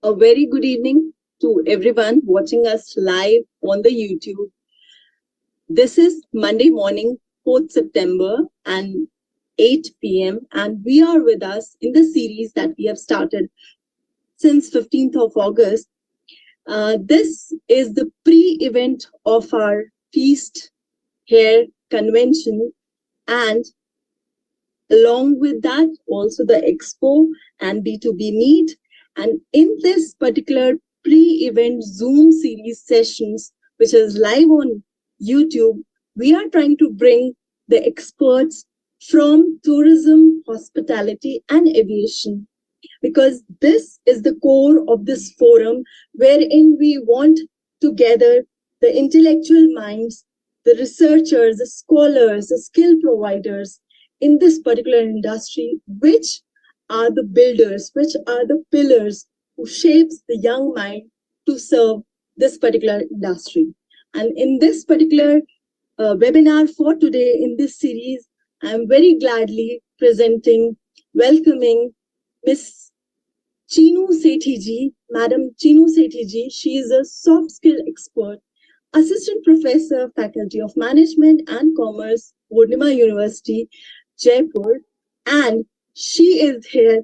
A very good evening to everyone watching us live on the YouTube. This is Monday morning, 4th September and 8 p.m. and we are with us in the series that we have started since 15th of August. This is the pre-event of our Feast Hair Convention, and along with that also the Expo and B2B Meet. And in this particular pre-event Zoom series sessions, which is live on YouTube, we are trying to bring the experts from tourism, hospitality, and aviation, because this is the core of this forum, wherein we want to gather the intellectual minds, the researchers, the scholars, the skill providers in this particular industry, which are the builders, which are the pillars who shapes the young mind to serve this particular industry. And in this particular webinar for today, in this series, I am very gladly welcoming Miss Chinoo Sethi ji, Madam Chinoo Sethi ji. She is a soft skill expert, Assistant Professor, Faculty of Management and Commerce, Poornima University, Jaipur, and she is here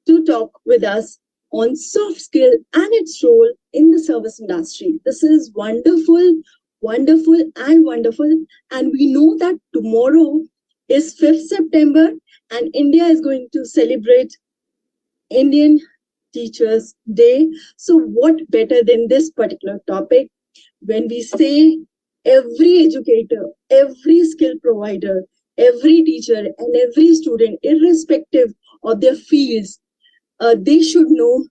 to talk with us on soft skill and its role in the service industry. This is wonderful, wonderful, and wonderful. And we know that tomorrow is 5th September and India is going to celebrate Indian Teachers Day. So what better than this particular topic when we say every educator, every skill provider, every teacher and every student, irrespective of their fields, they should know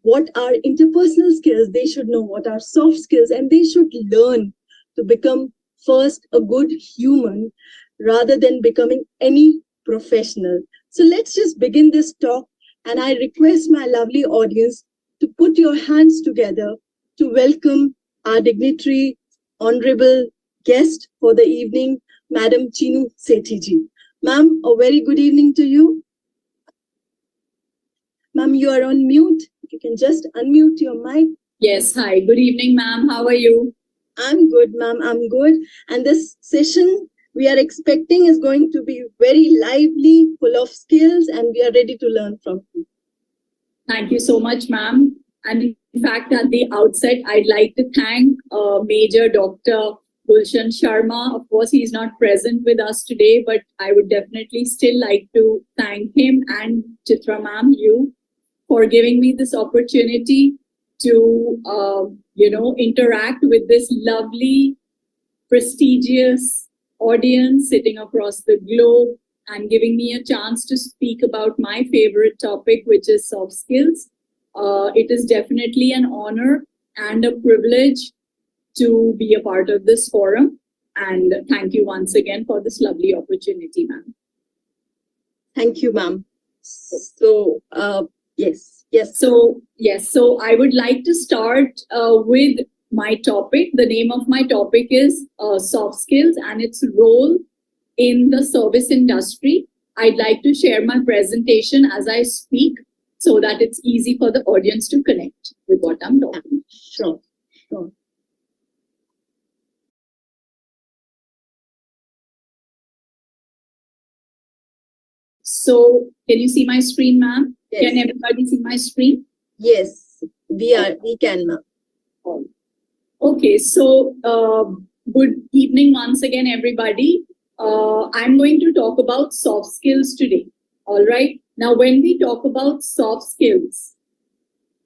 what are interpersonal skills, they should know what are soft skills, and they should learn to become first a good human rather than becoming any professional. So let's just begin this talk, and I request my lovely audience to put your hands together to welcome our dignitary, honorable guest for the evening, Madam Chinoo Sethi ji. Ma'am, a very good evening to you. Ma'am, you are on mute. You can just unmute your mic. Yes, hi. Good evening, ma'am. How are you? I'm good, ma'am. I'm good. And this session we are expecting is going to be very lively, full of skills, and we are ready to learn from you. Thank you so much, ma'am. And in fact, at the outset, I'd like to thank Major Dr. Gulshan Sharma. Of course, he's not present with us today, but I would definitely still like to thank him and Chitra ma'am, you, for giving me this opportunity to, interact with this lovely, prestigious audience sitting across the globe and giving me a chance to speak about my favorite topic, which is soft skills. It is definitely an honor and a privilege to be a part of this forum. And thank you once again for this lovely opportunity, ma'am. Thank you, ma'am. So, yes. So I would like to start with my topic. The name of my topic is soft skills and its role in the service industry. I'd like to share my presentation as I speak so that it's easy for the audience to connect with what I'm talking. Sure. So, can you see my screen, ma'am? Yes. Can everybody see my screen? Yes, we can, ma'am. Okay, so good evening once again, everybody. I'm going to talk about soft skills today. All right. Now, when we talk about soft skills,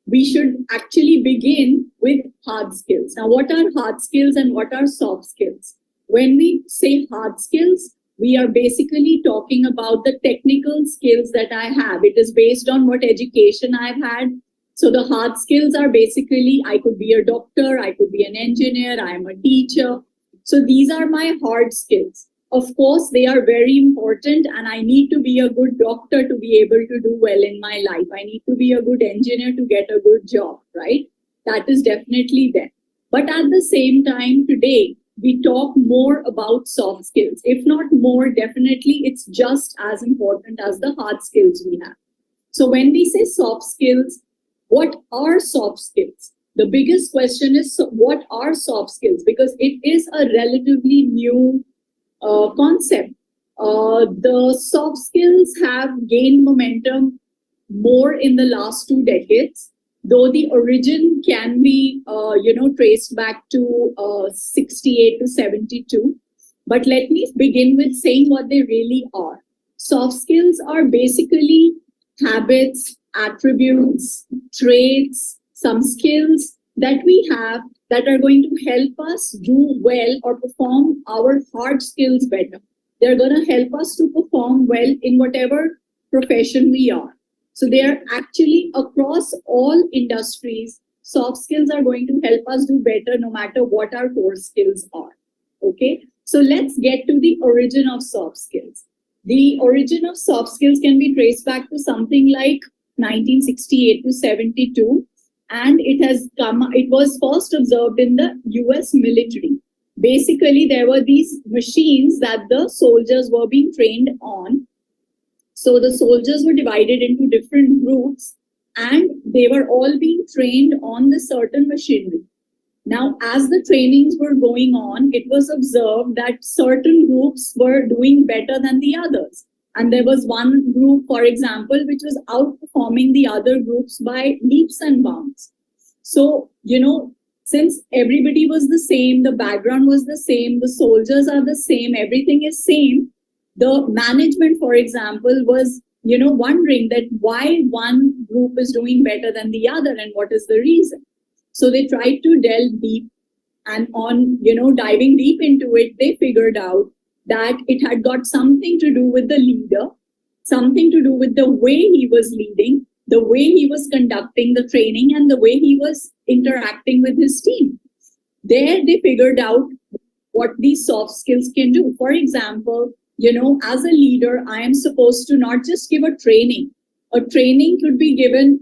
we should actually begin with hard skills. Now, what are hard skills and what are soft skills? When we say hard skills, we are basically talking about the technical skills that I have. It is based on what education I've had. So the hard skills are basically, I could be a doctor, I could be an engineer, I'm a teacher. So these are my hard skills. Of course, they are very important, and I need to be a good doctor to be able to do well in my life. I need to be a good engineer to get a good job, right? That is definitely there. But at the same time, today, we talk more about soft skills. If not more, definitely it's just as important as the hard skills we have. So when we say soft skills, what are soft skills? The biggest question is, what are soft skills? Because it is a relatively new concept. The soft skills have gained momentum more in the last 2 decades, though the origin can be, traced back to 68 to 72. But let me begin with saying what they really are. Soft skills are basically habits, attributes, traits, some skills that we have that are going to help us do well or perform our hard skills better. They're going to help us to perform well in whatever profession we are. So they are actually across all industries. Soft skills are going to help us do better no matter what our core skills are. Okay, so let's get to the origin of soft skills. The origin of soft skills can be traced back to something like 1968 to 72, and it was first observed in the US military. Basically, there were these machines that the soldiers were being trained on. So the soldiers were divided into different groups, and they were all being trained on the certain machinery. Now, as the trainings were going on, it was observed that certain groups were doing better than the others. And there was one group, for example, which was outperforming the other groups by leaps and bounds. So, since everybody was the same, the background was the same, the soldiers are the same, everything is same, the management, for example, was, wondering that why one group is doing better than the other and what is the reason. So they tried to delve deep, and on, diving deep into it, they figured out that it had got something to do with the leader, something to do with the way he was leading, the way he was conducting the training, and the way he was interacting with his team. There they figured out what these soft skills can do. For example, as a leader, I am supposed to not just give a training. A training could be given,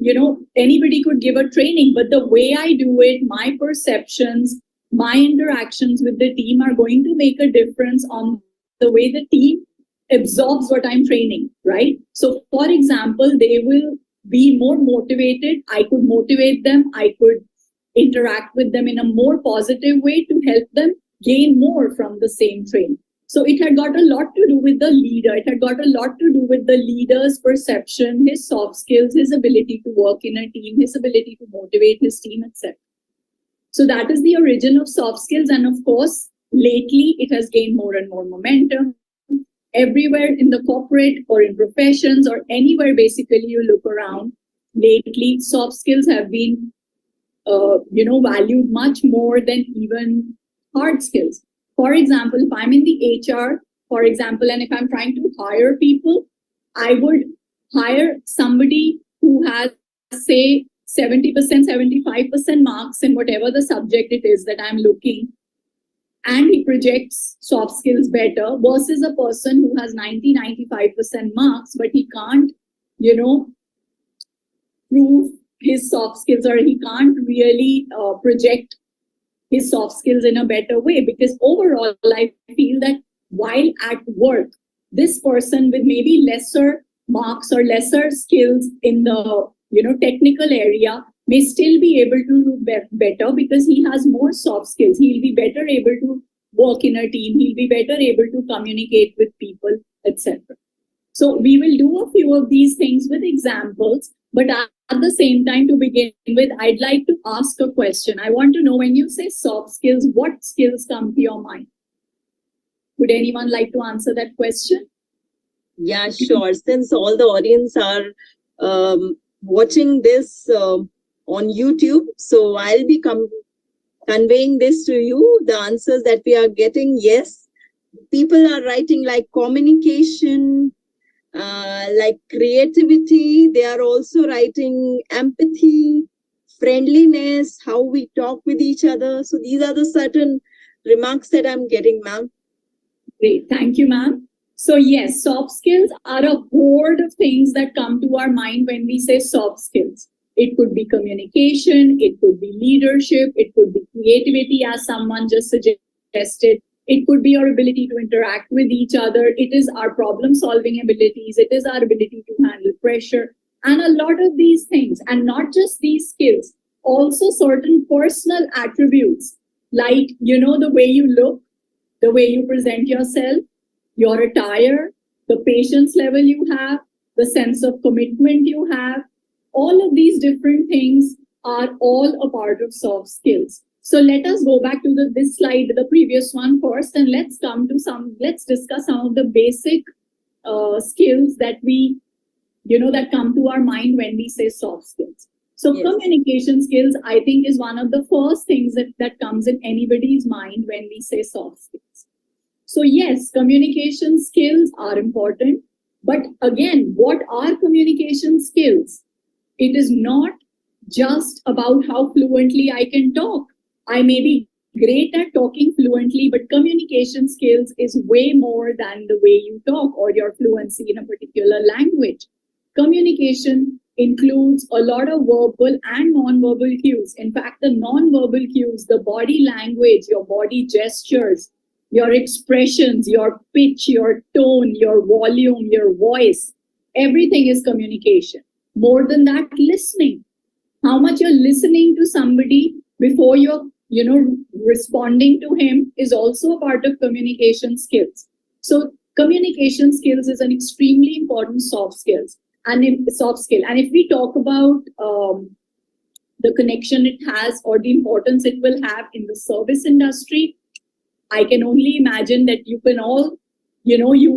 anybody could give a training, but the way I do it, my perceptions, my interactions with the team are going to make a difference on the way the team absorbs what I'm training, right? So, for example, they will be more motivated. I could motivate them. I could interact with them in a more positive way to help them gain more from the same training. So it had got a lot to do with the leader. It had got a lot to do with the leader's perception, his soft skills, his ability to work in a team, his ability to motivate his team, etc. So that is the origin of soft skills. And of course, lately it has gained more and more momentum. Everywhere in the corporate or in professions or anywhere basically you look around, lately soft skills have been valued much more than even hard skills. For example, if I'm in the HR, for example, and if I'm trying to hire people, I would hire somebody who has, say, 70%, 75% marks in whatever the subject it is that I'm looking, and he projects soft skills better versus a person who has 90, 95% marks, but he can't, prove his soft skills, or he can't really project his soft skills in a better way. Because overall, I feel that while at work, this person with maybe lesser marks or lesser skills in the technical area may still be able to do better because he has more soft skills. He'll be better able to work in a team. He'll be better able to communicate with people, etc. So we will do a few of these things with examples, but at the same time, to begin with, I'd like to ask a question. I want to know, when you say soft skills, what skills come to your mind? Would anyone like to answer that question? Yeah, sure. Since all the audience are watching this on YouTube, so I'll be conveying this to you. The answers that we are getting, yes, people are writing like communication, like creativity. They are also writing empathy, friendliness, how we talk with each other. So these are the certain remarks that I'm getting, ma'am. Great, thank you, ma'am. So yes, soft skills are a horde of things that come to our mind when we say soft skills. It could be communication, it could be leadership, it could be creativity, as someone just suggested. It could be our ability to interact with each other. It is our problem-solving abilities. It is our ability to handle pressure. And a lot of these things, and not just these skills, also certain personal attributes, like, the way you look, the way you present yourself, your attire, the patience level you have, the sense of commitment you have. All of these different things are all a part of soft skills. So let us go back to this slide, the previous one first, and let's discuss some of the basic skills that that come to our mind when we say soft skills. So yes, communication skills, I think, is one of the first things that comes in anybody's mind when we say soft skills. So yes, communication skills are important. But again, what are communication skills? It is not just about how fluently I can talk. I may be great at talking fluently, but communication skills is way more than the way you talk or your fluency in a particular language. Communication includes a lot of verbal and non-verbal cues. In fact, the non-verbal cues, the body language, your body gestures, your expressions, your pitch, your tone, your volume, your voice, everything is communication. More than that, listening. How much you're listening to somebody before you're, responding to him is also a part of communication skills. So communication skills is an extremely important soft skill. And if we talk about the connection it has or the importance it will have in the service industry, I can only imagine that you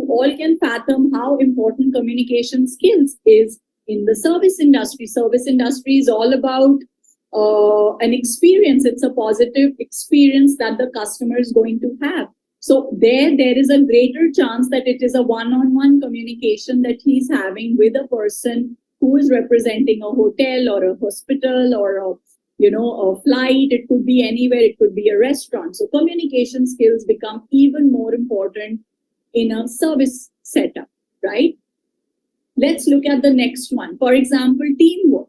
all can fathom how important communication skills is in the service industry. Service industry is all about an experience. It's a positive experience that the customer is going to have. So there is a greater chance that it is a one-on-one communication that he's having with a person who is representing a hotel or a hospital or a flight. It could be anywhere. It could be a restaurant. So communication skills become even more important in a service setup, right? Let's look at the next one. For example, teamwork.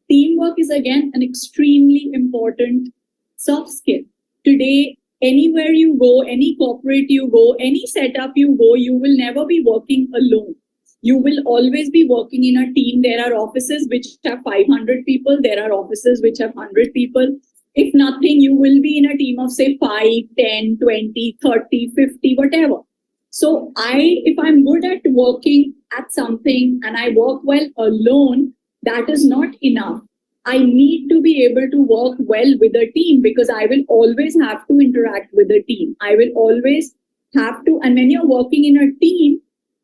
Teamwork is again an extremely important soft skill. Today, anywhere you go, any corporate you go, any setup you go, you will never be working alone. You will always be working in a team. There are offices which have 500 people. There are offices which have 100 people. If nothing, you will be in a team of say 5, 10, 20, 30, 50, whatever. So if I'm good at working at something and I work well alone, that is not enough. I need to be able to work well with a team because I will always have to interact with a team. I will always have to, and when you're working in a team,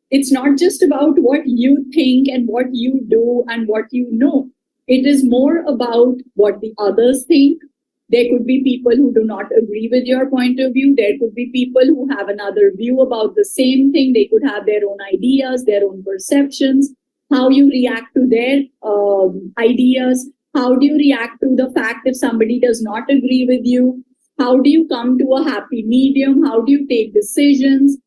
it's not just about what you think and what you do and what you know. It is more about what the others think. There could be people who do not agree with your point of view. There could be people who have another view about the same thing. They could have their own ideas, their own perceptions, how you react to their ideas. How do you react to the fact if somebody does not agree with you? How do you come to a happy medium? How do you take decisions?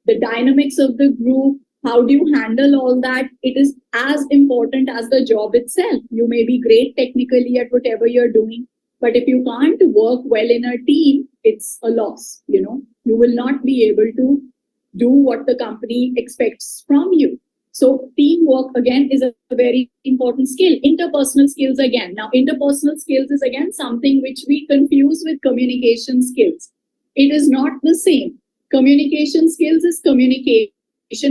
The dynamics of the group, how do you handle all that? It is as important as the job itself. You may be great technically at whatever you're doing, but if you can't work well in a team, it's a loss. You will not be able to do what the company expects from you. So teamwork again is a very important skill. Interpersonal skills again. Now interpersonal skills is again something which we confuse with communication skills. It is not the same. Communication skills is communication,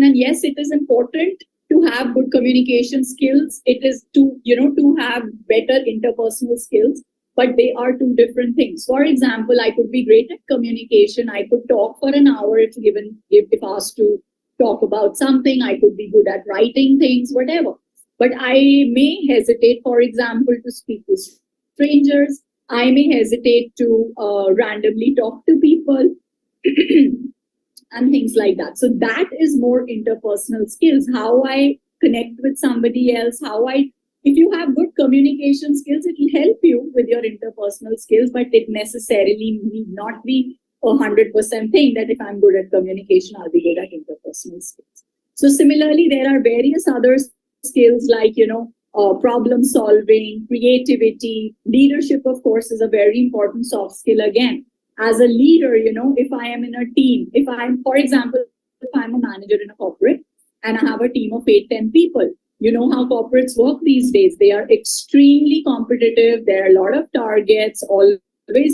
and yes, it is important to have good communication skills. It is to have better interpersonal skills, but they are two different things. For example, I could be great at communication. I could talk for an hour if asked to talk about something. I could be good at writing things, whatever. But I may hesitate, for example, to speak to strangers. I may hesitate to randomly talk to people. And things like that. So that is more interpersonal skills. How I connect with somebody else, if you have good communication skills, it will help you with your interpersonal skills, but it necessarily need not be 100% thing that if I'm good at communication, I'll be good at interpersonal skills. So similarly, there are various other skills like, problem solving, creativity, leadership, of course, is a very important soft skill again. As a leader, if I am in a team, for example, if I'm a manager in a corporate and I have a team of 8, 10 people, You know how corporates work these days. They are extremely competitive. There are a lot of targets, always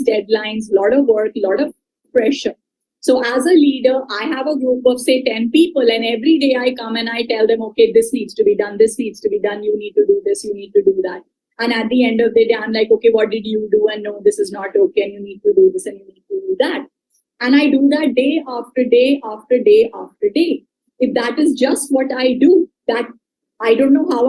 deadlines, a lot of work, a lot of pressure. So as a leader, I have a group of say 10 people, and every day I come and I tell them, okay, this needs to be done, this needs to be done, you need to do this, you need to do that. And at the end of the day, I'm like, okay, what did you do? And no, this is not okay, and you need to do this and you need to do that. And I do that day after day after day after day. If that is just what I do, that I don't know how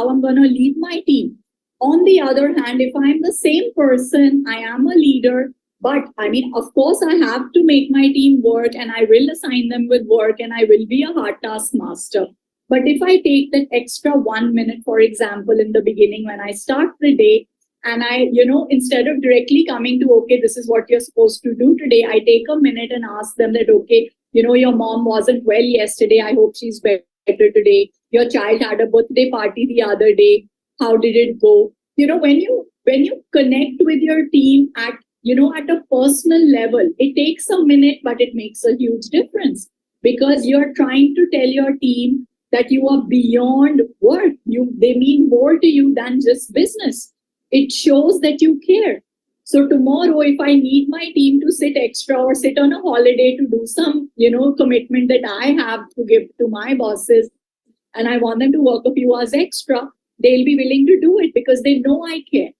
I'm gonna lead my team. On the other hand, if I'm the same person, I am a leader, but I mean, of course, I have to make my team work and I will assign them with work and I will be a hard task master. But if I take that extra 1 minute, for example, in the beginning when I start the day, and I, instead of directly coming to, okay, this is what you're supposed to do today, I take a minute and ask them that, okay, your mom wasn't well yesterday. I hope she's better today. Your child had a birthday party the other day. How did it go? When you connect with your team at a personal level, it takes a minute, but it makes a huge difference because you're trying to tell your team that you are beyond work. They mean more to you than just business. It shows that you care. So tomorrow, if I need my team to sit extra or sit on a holiday to do some, commitment that I have to give to my bosses, and I want them to work a few hours extra, they'll be willing to do it because they know I care.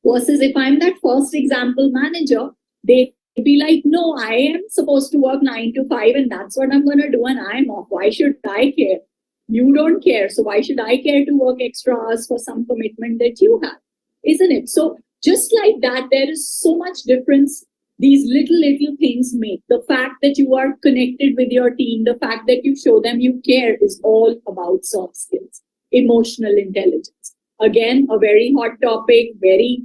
Versus if I'm that first example manager, they'd be like, no, I am supposed to work 9 to 5 and that's what I'm going to do and I'm off. Why should I care? You don't care. So why should I care to work extra hours for some commitment that you have? Isn't it? So just like that, there is so much difference these little things make. The fact that you are connected with your team, the fact that you show them you care is all about soft skills, emotional intelligence. Again, a very hot topic, very,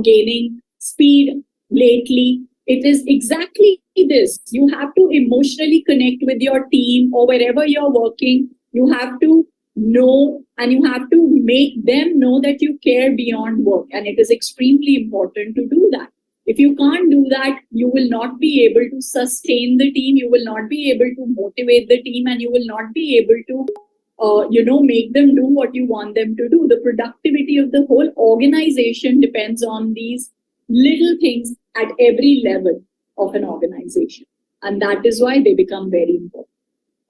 gaining speed lately. It is exactly this. You have to emotionally connect with your team or wherever you're working. You have to know and you have to make them know that you care beyond work. And it is extremely important to do that. If you can't do that, you will not be able to sustain the team. You will not be able to motivate the team and you will not be able to make them do what you want them to do. The productivity of the whole organization depends on these little things at every level of an organization. And that is why they become very important.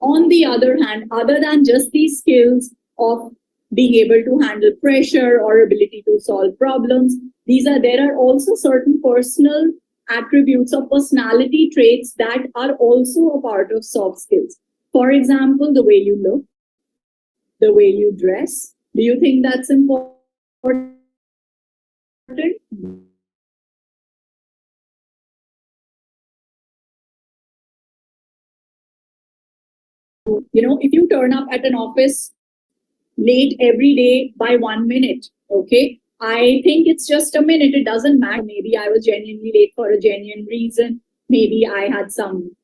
On the other hand, other than just these skills of being able to handle pressure or ability to solve problems, there are also certain personal attributes or personality traits that are also a part of soft skills. For example, the way you look, the way you dress. Do you think that's important? If you turn up at an office late every day by 1 minute, okay, I think it's just a minute. It doesn't matter. Maybe I was genuinely late for a genuine reason. Maybe I had some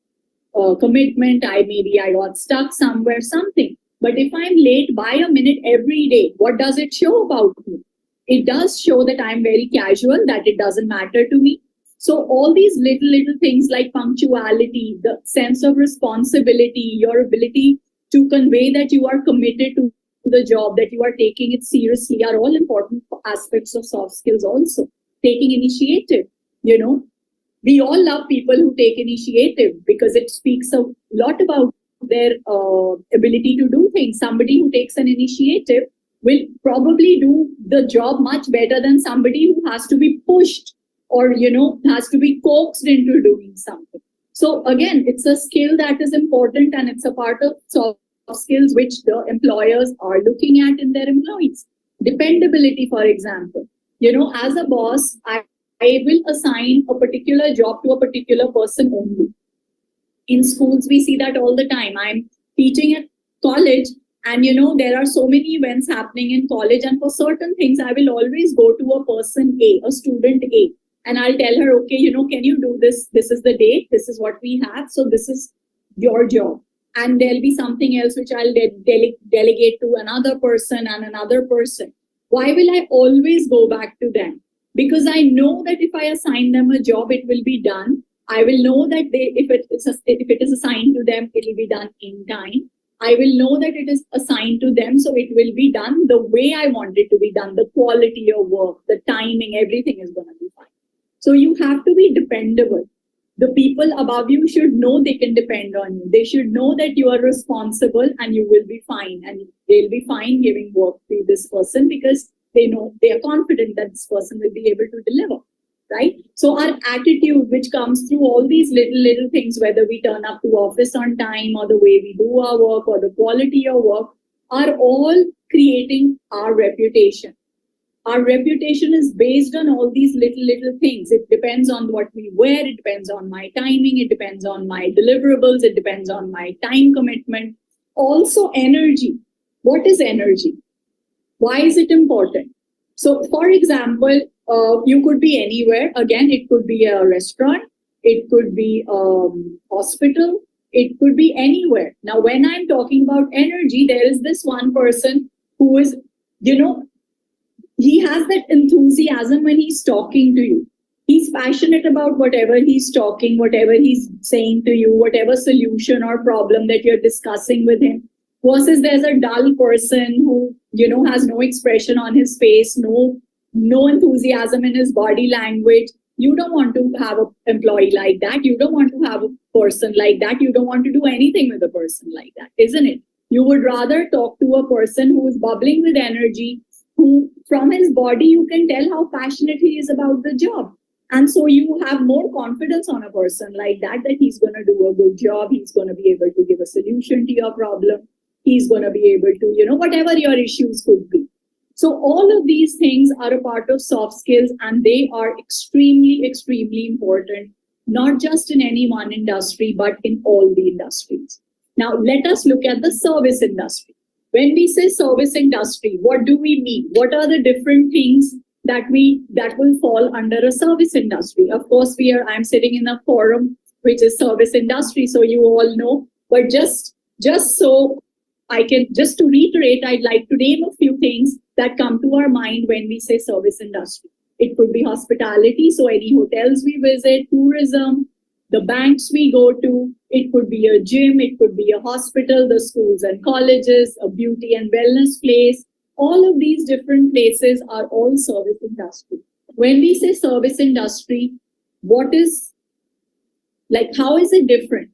commitment. Maybe I got stuck somewhere, something. But if I'm late by a minute every day, what does it show about me? It does show that I'm very casual, that it doesn't matter to me. So all these little things like punctuality, the sense of responsibility, your ability to convey that you are committed to the job, that you are taking it seriously, are all important aspects of soft skills also. Taking initiative, we all love people who take initiative because it speaks a lot about their ability to do things. Somebody who takes an initiative will probably do the job much better than somebody who has to be pushed or, has to be coaxed into doing something. So again, it's a skill that is important and it's a part of soft skills which the employers are looking at in their employees. Dependability, for example. As a boss, I will assign a particular job to a particular person only. In schools, we see that all the time. I'm teaching at college and, there are so many events happening in college. And for certain things, I will always go to a person A, a student A. And I'll tell her, okay, can you do this? This is the date. This is what we have. So this is your job. And there'll be something else which I'll delegate to another person and another person. Why will I always go back to them? Because I know that if I assign them a job, it will be done. I will know that if it is assigned to them, it will be done in time. I will know that it is assigned to them, so it will be done the way I want it to be done. The quality of work, the timing, everything is going to be fine. So you have to be dependable. The people above you should know they can depend on you. They should know that you are responsible and you will be fine, and they'll be fine giving work to this person because they know, they are confident that this person will be able to deliver. Right? So our attitude, which comes through all these little things, whether we turn up to office on time or the way we do our work or the quality of work, are all creating our reputation. Our reputation is based on all these little things. It depends on what we wear, it depends on my timing, it depends on my deliverables, it depends on my time commitment. Also energy. What is energy? Why is it important? So for example, you could be anywhere. Again, it could be a restaurant, it could be a hospital, it could be anywhere. Now, when I'm talking about energy, there is this one person who is, he has that enthusiasm when he's talking to you. He's passionate about whatever he's talking, whatever he's saying to you, whatever solution or problem that you're discussing with him. Versus there's a dull person who, has no expression on his face, no enthusiasm in his body language. You don't want to have an employee like that. You don't want to have a person like that. You don't want to do anything with a person like that, isn't it? You would rather talk to a person who is bubbling with energy, who from his body you can tell how passionate he is about the job. And so you have more confidence on a person like that he's going to do a good job. He's going to be able to give a solution to your problem. He's going to be able to, whatever your issues could be. So all of these things are a part of soft skills, and they are extremely, extremely important, not just in any one industry, but in all the industries. Now, let us look at the service industry. When we say service industry, what do we mean? What are the different things that will fall under a service industry? Of course, I'm sitting in a forum which is service industry, so you all know. But just so I can, just to reiterate, I'd like to name a few things that come to our mind when we say service industry. It could be hospitality, so any hotels we visit, tourism, the banks we go to, it could be a gym, it could be a hospital, the schools and colleges, a beauty and wellness place. All of these different places are all service industry. When we say service industry, how is it different?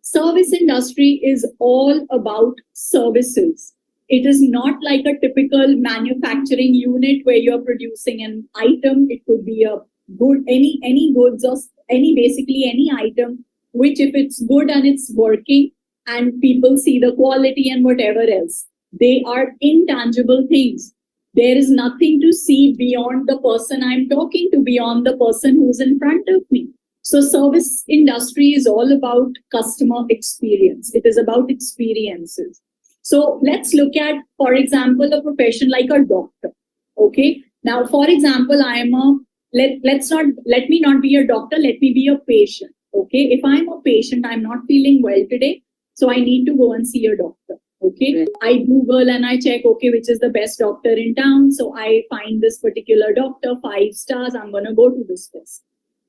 Service industry is all about services. It is not like a typical manufacturing unit where you're producing an item. It could be a good, any goods or basically any item, which if it's good and it's working and people see the quality and whatever else, they are intangible things. There is nothing to see beyond the person I'm talking to, beyond the person who's in front of me. So service industry is all about customer experience. It is about experiences. So let's look at, for example, a profession like a doctor. Okay. Now, for example, let me not be a doctor. Let me be a patient. Okay. If I'm a patient, I'm not feeling well today, so I need to go and see a doctor. Okay. I Google and I check, okay, which is the best doctor in town. So I find this particular doctor, 5 stars. I'm going to go to this person.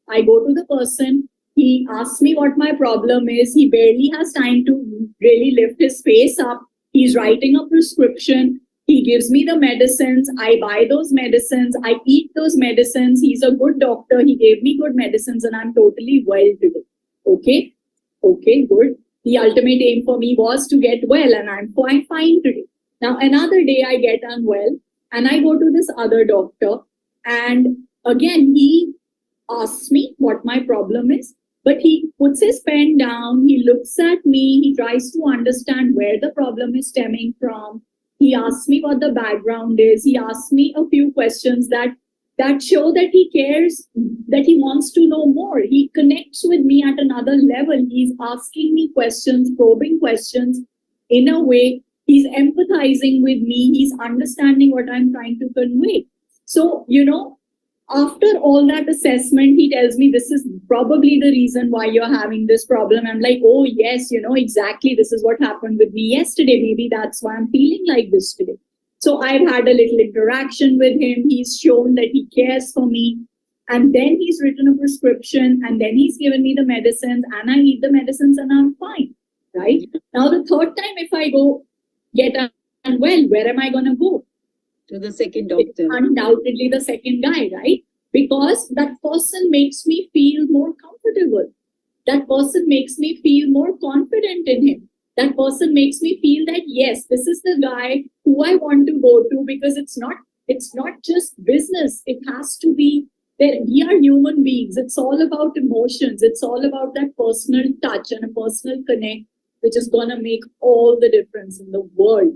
I go to the person. He asks me what my problem is. He barely has time to really lift his face up. He's writing a prescription. He gives me the medicines. I buy those medicines. I eat those medicines. He's a good doctor. He gave me good medicines and I'm totally well today. Okay. Okay, good. The ultimate aim for me was to get well and I'm fine today. Now, another day I get unwell and I go to this other doctor and again, he asks me what my problem is, but he puts his pen down, he looks at me, he tries to understand where the problem is stemming from. He asks me what the background is. He asks me a few questions that show that he cares, that he wants to know more. He connects with me at another level. He's asking me questions, probing questions in a way. He's empathizing with me. He's understanding what I'm trying to convey. So, after all that assessment, he tells me this is probably the reason why you're having this problem. I'm like, oh, yes, exactly. This is what happened with me yesterday. Maybe that's why I'm feeling like this today. So I've had a little interaction with him. He's shown that he cares for me. And then he's written a prescription and then he's given me the medicines and I eat the medicines and I'm fine, right? Now the third time, if I go get unwell, where am I going to go? To the second doctor. Undoubtedly the second guy, right? Because that person makes me feel more comfortable. That person makes me feel more confident in him. That person makes me feel that yes, this is the guy who I want to go to, because it's not just business. It has to be that we are human beings. It's all about emotions. It's all about that personal touch and a personal connect, which is gonna make all the difference in the world.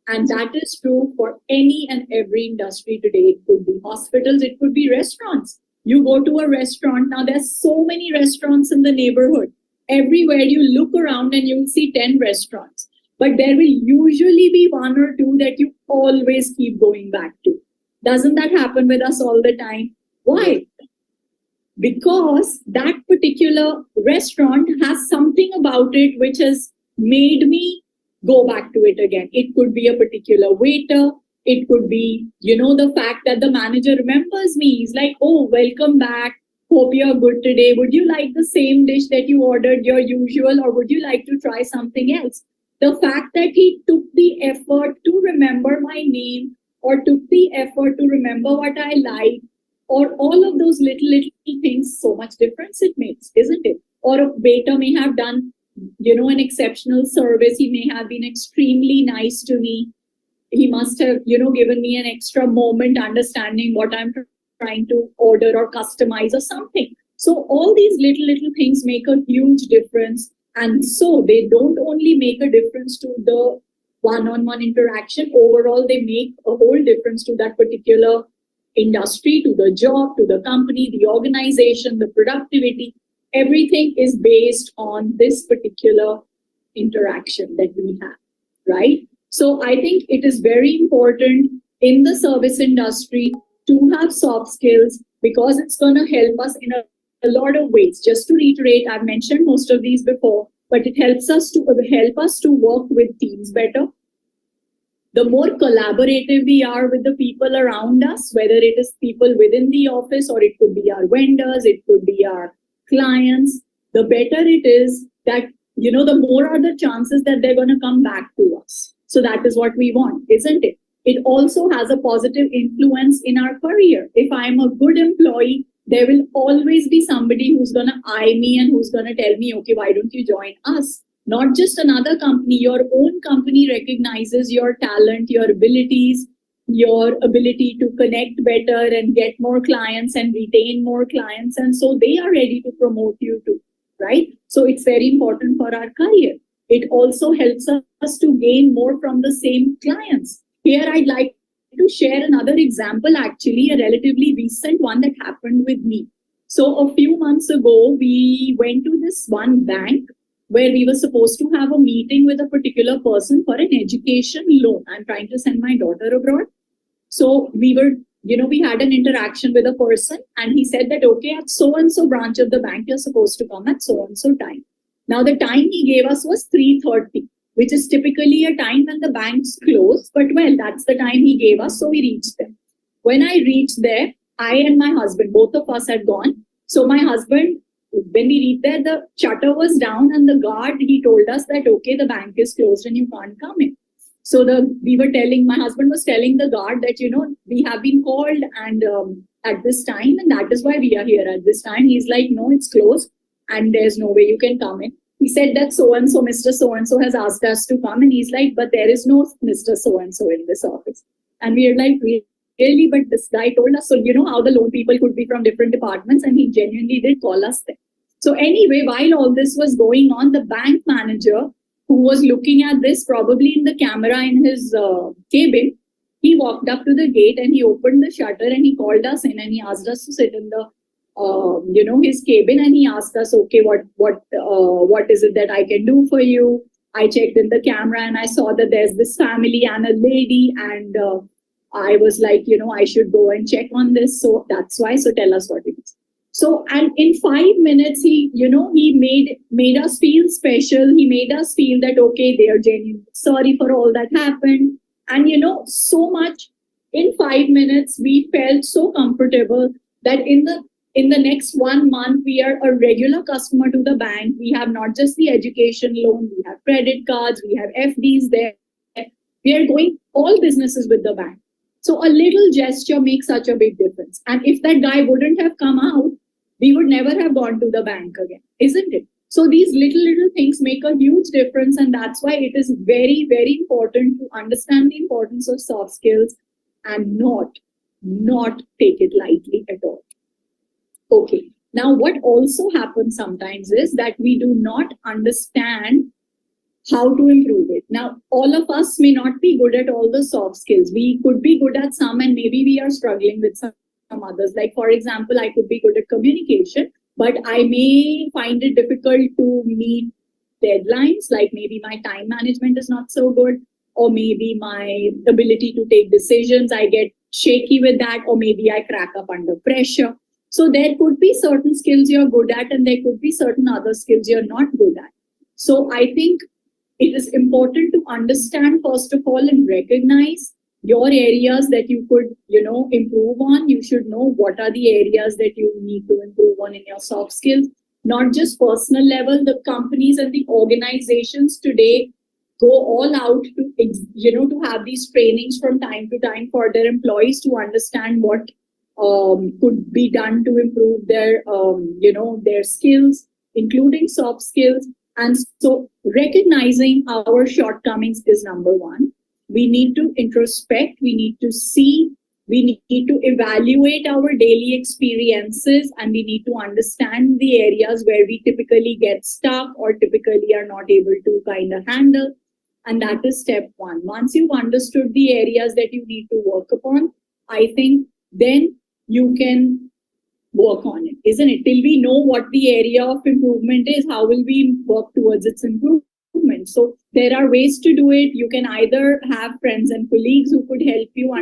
And that is true for any and every industry today. It could be hospitals, it could be restaurants. You go to a restaurant, now there's so many restaurants in the neighborhood. Everywhere you look around and you'll see 10 restaurants. But there will usually be one or two that you always keep going back to. Doesn't that happen with us all the time? Why? Because that particular restaurant has something about it which has made me go back to it again. It could be a particular waiter. It could be, the fact that the manager remembers me. He's like, oh, welcome back. Hope you're good today. Would you like the same dish that you ordered, your usual, or would you like to try something else? The fact that he took the effort to remember my name, or took the effort to remember what I like, or all of those little things, so much difference it makes, isn't it? Or a waiter may have done an exceptional service. He may have been extremely nice to me. He must have given me an extra moment understanding what I'm trying to order or customize or something. So all these little things make a huge difference. And so they don't only make a difference to the one-on-one interaction. Overall, they make a whole difference to that particular industry, to the job, to the company, the organization, the productivity. Everything is based on this particular interaction that we have, right? So I think it is very important in the service industry to have soft skills, because it's going to help us in a lot of ways. Just to reiterate, I've mentioned most of these before, but it helps us to work with teams better. The more collaborative we are with the people around us, whether it is people within the office, or it could be our vendors, it could be our clients, the better it is that, the more are the chances that they're going to come back to us. So that is what we want, isn't it? It also has a positive influence in our career. If I'm a good employee, there will always be somebody who's going to eye me and who's going to tell me, okay, why don't you join us? Not just another company, your own company recognizes your talent, your abilities, your ability to connect better and get more clients and retain more clients. And so they are ready to promote you too, right? So it's very important for our career. It also helps us to gain more from the same clients. Here, I'd like to share another example, actually, a relatively recent one that happened with me. So a few months ago, we went to this one bank where we were supposed to have a meeting with a particular person for an education loan. I'm trying to send my daughter abroad. So we had an interaction with a person, and he said that, okay, at so-and-so branch of the bank, you're supposed to come at so-and-so time. Now, the time he gave us was 3:30, which is typically a time when the banks close. But well, that's the time he gave us, so we reached there. When I reached there, I and my husband, both of us had gone. So my husband, when we reached there, the shutter was down, and the guard, he told us that, okay, the bank is closed and you can't come in. So my husband was telling the guard that, we have been called and at this time, and that is why we are here at this time. He's like, no, it's closed and there's no way you can come in. He said that so-and-so, Mr. So-and-so has asked us to come. And he's like, but there is no Mr. So-and-so in this office. And we are like, really? But this guy told us. So you know how the loan people could be from different departments, and he genuinely did call us there. So anyway, while all this was going on, the bank manager, who was looking at this probably in the camera in his cabin, he walked up to the gate and he opened the shutter and he called us in and he asked us to sit in the his cabin, and he asked us, okay, what is it that I can do for you? I checked in the camera and I saw that there's this family and a lady, and I was like, I should go and check on this. So that's why. So tell us what it is. So, and in 5 minutes, he made us feel special. He made us feel that, okay, they are genuinely sorry for all that happened. And, so much in 5 minutes, we felt so comfortable that in in the next 1 month we are a regular customer to the bank. We have not just the education loan, we have credit cards, we have FDs there. We are going all businesses with the bank. So a little gesture makes such a big difference. And if that guy wouldn't have come out, we would never have gone to the bank again, isn't it? So these little things make a huge difference, and that's why it is very, very important to understand the importance of soft skills and not take it lightly at all. Okay. Now, what also happens sometimes is that we do not understand how to improve it. Now, all of us may not be good at all the soft skills. We could be good at some, and maybe we are struggling with some others. Like, for example, I could be good at communication, but I may find it difficult to meet deadlines. Like maybe my time management is not so good, or maybe my ability to take decisions, I get shaky with that, or maybe I crack up under pressure. So there could be certain skills you're good at, and there could be certain other skills you're not good at. So I think it is important to understand, first of all, and recognize your areas that you could, improve on. You should know what are the areas that you need to improve on in your soft skills, not just personal level. The companies and the organizations today go all out to have these trainings from time to time for their employees to understand what could be done to improve their skills, including soft skills. And so recognizing our shortcomings is number one. We need to introspect, we need to see, we need to evaluate our daily experiences, and we need to understand the areas where we typically get stuck or typically are not able to kind of handle. And that is step one. Once you've understood the areas that you need to work upon, I think then you can work on it, isn't it? Till we know what the area of improvement is, how will we work towards its improvement? So there are ways to do it. You can either have friends and colleagues who could help you